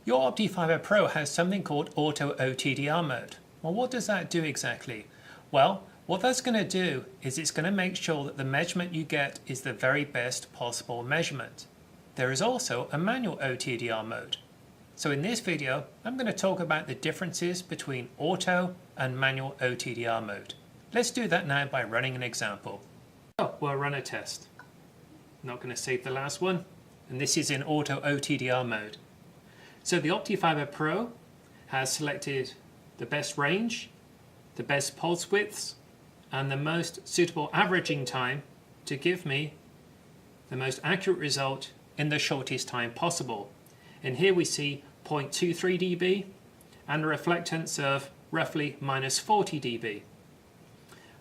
Your OptiFiber Pro has something called Auto OTDR mode. Well, what does that do exactly? Well, what that's going to do is it's going to make sure that the measurement you get is the very best possible measurement. There is also a manual OTDR mode. So in this video, I'm going to talk about the differences between auto and manual OTDR mode. Let's do that now by running an example. So we'll run a test. Not going to save the last one. And this is in auto OTDR mode. So the OptiFiber Pro has selected the best range, the best pulse widths, and the most suitable averaging time to give me the most accurate result in the shortest time possible. And here we see 0.23 dB and a reflectance of roughly minus 40 dB.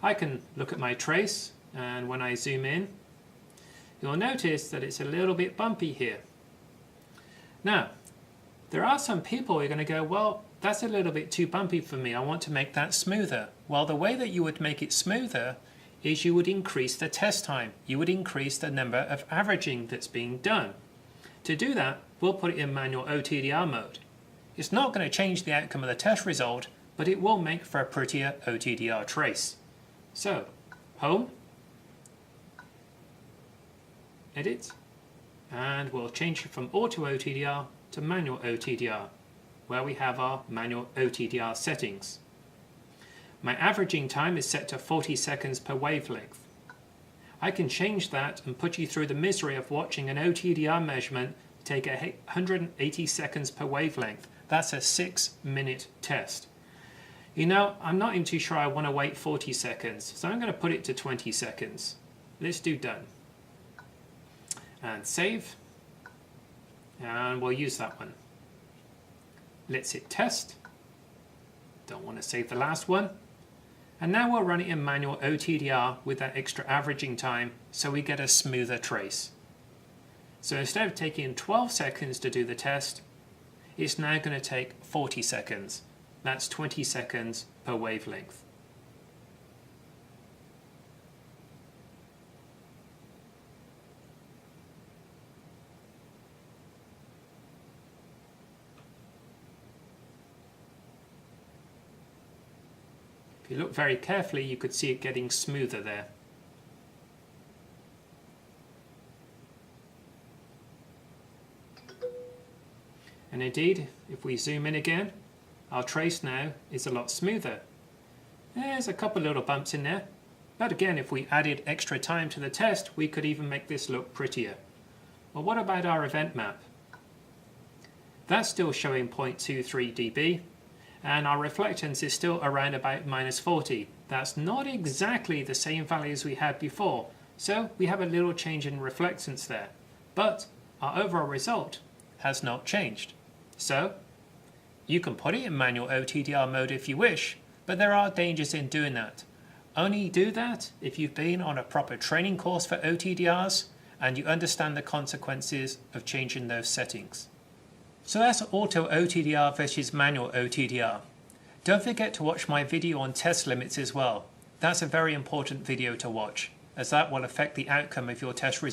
I can look at my trace, and when I zoom in, you'll notice that it's a little bit bumpy here. Now, there are some people who are going to go, well, that's a little bit too bumpy for me. I want to make that smoother. Well, the way that you would make it smoother is you would increase the test time. You would increase the number of averaging that's being done. To do that, we'll put it in manual OTDR mode. It's not going to change the outcome of the test result, but it will make for a prettier OTDR trace. So, home, edit, and we'll change it from auto OTDR to manual OTDR, where we have our manual OTDR settings. My averaging time is set to 40 seconds per wavelength. I can change that and put you through the misery of watching an OTDR measurement take 180 seconds per wavelength. That's a 6-minute test. You know, I'm not even too sure I want to wait 40 seconds, so I'm going to put it to 20 seconds. Let's do done. And save. And we'll use that one. Let's hit test. Don't want to save the last one. And now we'll run it in manual OTDR with that extra averaging time so we get a smoother trace. So instead of taking 12 seconds to do the test, it's now going to take 40 seconds. That's 20 seconds per wavelength. If you look very carefully, you could see it getting smoother there. And indeed, if we zoom in again, our trace now is a lot smoother. There's a couple little bumps in there, but again, if we added extra time to the test, we could even make this look prettier. Well, what about our event map? That's still showing 0.23 dB. And our reflectance is still around about minus 40. That's not exactly the same values we had before, so we have a little change in reflectance there. But our overall result has not changed. So, you can put it in manual OTDR mode if you wish, but there are dangers in doing that. Only do that if you've been on a proper training course for OTDRs and you understand the consequences of changing those settings. So that's auto OTDR versus manual OTDR. Don't forget to watch my video on test limits as well. That's a very important video to watch, as that will affect the outcome of your test results.